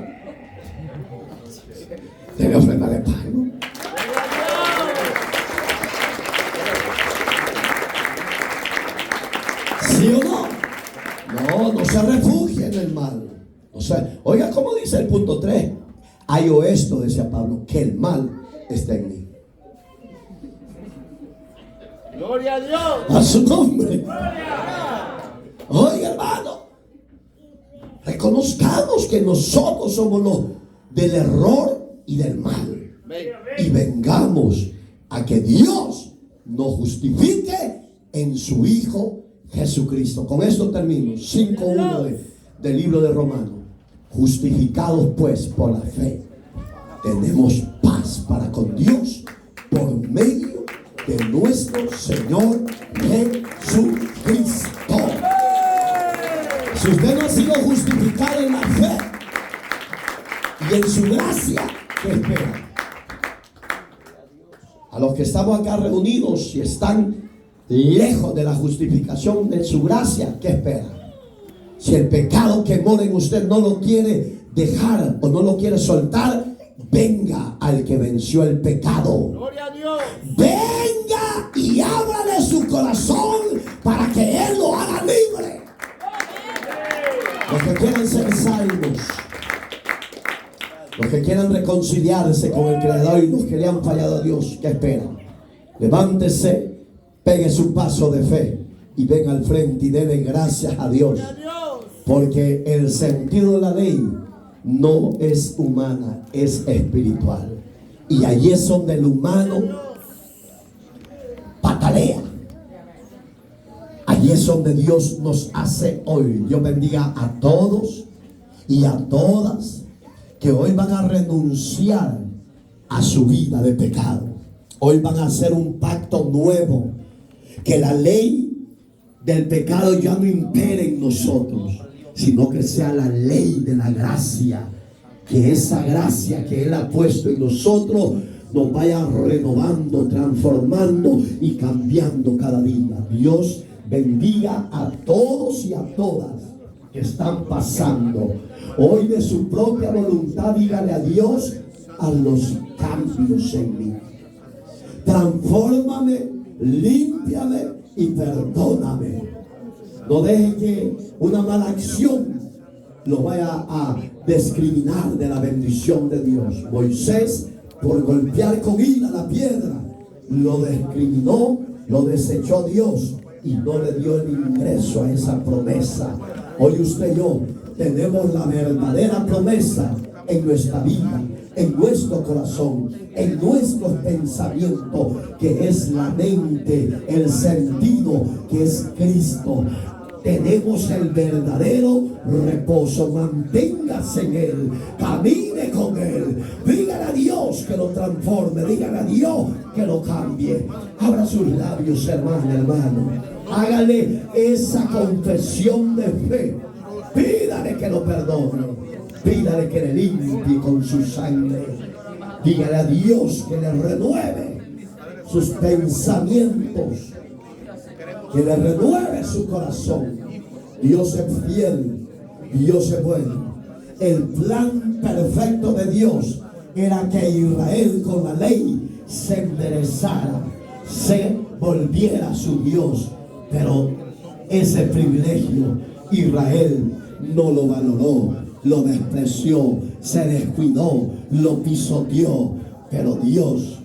debe ofrendar el pago. ¿Sí o no? No se refugie en el mal. O sea, oiga cómo dice el punto 3. Hallo esto, decía Pablo, que el mal está en mí. Gloria a Dios. A su nombre. Oiga, hermano, reconozcamos que nosotros somos los del error y del mal. Y vengamos a que Dios nos justifique en su Hijo Jesucristo. Con esto termino. 5:1 del libro de Romanos. Justificados pues por la fe, tenemos paz para con Dios por medio de nuestro Señor Jesucristo. Si usted no ha sido justificado en la fe y en su gracia, ¿qué espera? A los que estamos acá reunidos y están lejos de la justificación de su gracia, ¿qué espera? Si el pecado que mora en usted no lo quiere dejar o no lo quiere soltar, venga al que venció el pecado. Gloria a Dios. Venga y ábrale su corazón para que Él lo haga libre. Los que quieran ser salvos, los que quieran reconciliarse con el Creador y los que le han fallado a Dios, ¿qué esperan? Levántese, pegue su paso de fe y venga al frente y dele gracias a Dios. Porque el sentido de la ley no es humana, es espiritual. Y allí es donde el humano patalea. Allí es donde Dios nos hace hoy. Dios bendiga a todos y a todas que hoy van a renunciar a su vida de pecado. Hoy van a hacer un pacto nuevo. Que la ley del pecado ya no impere en nosotros, sino que sea la ley de la gracia, que esa gracia que Él ha puesto en nosotros nos vaya renovando, transformando y cambiando cada día. Dios bendiga a todos y a todas que están pasando hoy de su propia voluntad. Dígale a Dios: a los cambios en mí, transfórmame, límpiame y perdóname. No deje que una mala acción lo vaya a discriminar de la bendición de Dios. Moisés, por golpear con ira la piedra, lo discriminó, lo desechó Dios y no le dio el ingreso a esa promesa. Hoy usted y yo tenemos la verdadera promesa en nuestra vida, en nuestro corazón, en nuestros pensamientos, que es la mente, el sentido, que es Cristo. Tenemos el verdadero reposo. Manténgase en Él, camine con Él. Dígale a Dios que lo transforme, dígale a Dios que lo cambie. Abra sus labios, hermano. Hágale esa confesión de fe. Pídale que lo perdone, pídale que le limpie con su sangre. Dígale a Dios que le renueve sus pensamientos, que le renueve su corazón. Dios es fiel, Dios es bueno. El plan perfecto de Dios era que Israel con la ley se enderezara, se volviera a su Dios. Pero ese privilegio Israel no lo valoró, lo despreció, se descuidó, lo pisoteó. Pero Dios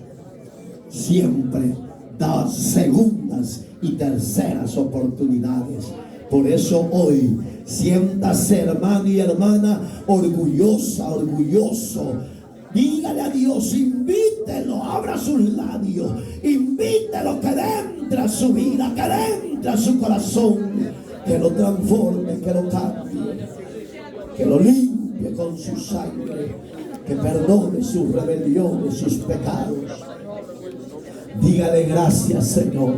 siempre da segundas y terceras oportunidades. Por eso hoy siéntase, hermano y hermana, orgullosa, orgulloso. Dígale a Dios, invítelo, abra sus labios, invítelo, que entre a su vida, que entre a su corazón, que lo transforme, que lo cambie, que lo limpie con su sangre, que perdone sus rebeliones, sus pecados. Dígale: gracias, Señor.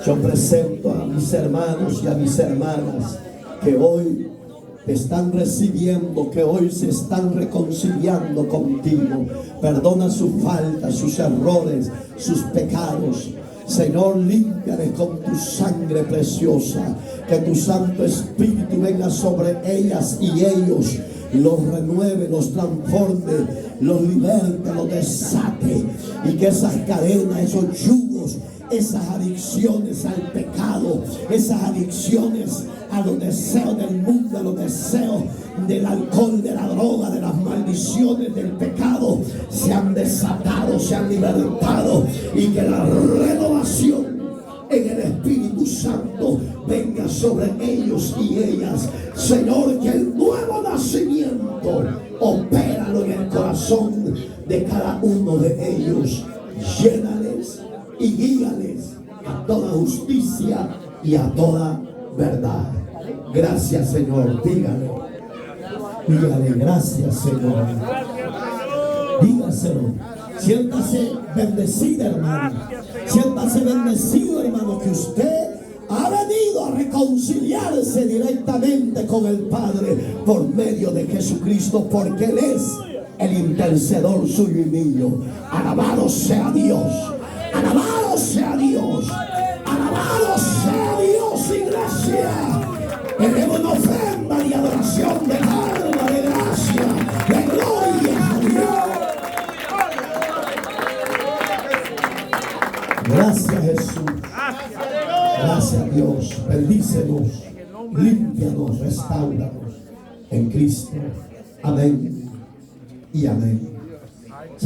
Yo presento a mis hermanos y a mis hermanas que hoy te están recibiendo, que hoy se están reconciliando contigo. Perdona sus faltas, sus errores, sus pecados. Señor, límpiales con tu sangre preciosa. Que tu Santo Espíritu venga sobre ellas y ellos, los renueve, los transforme, los liberte, los desate, y que esas cadenas, esos yugos, esas adicciones al pecado, esas adicciones a los deseos del mundo, a los deseos del alcohol, de la droga, de las maldiciones del pecado, se han desatado, se han libertado, y que la renovación en el Espíritu Santo venga sobre ellos y ellas. Señor, que el nuevo nacimiento opéralo en el corazón de cada uno de ellos. Llénales y guíales a toda justicia y a toda verdad. Gracias, Señor. Dígale gracias, Señor. Dígaselo. Siéntase bendecida, hermano. Siéntase bendecido, hermano, que usted ha venido a reconciliarse directamente con el Padre por medio de Jesucristo, porque Él es el intercedor suyo y mío. Alabado sea Dios. Alabado sea Dios. Alabado sea Dios, iglesia. Tenemos una ofrenda de adoración, de alma, de gracia, de gloria a Dios. Gracias, Jesús. Gracias, Dios. Bendícenos, límpianos, restáuranos en Cristo. Amén y amén.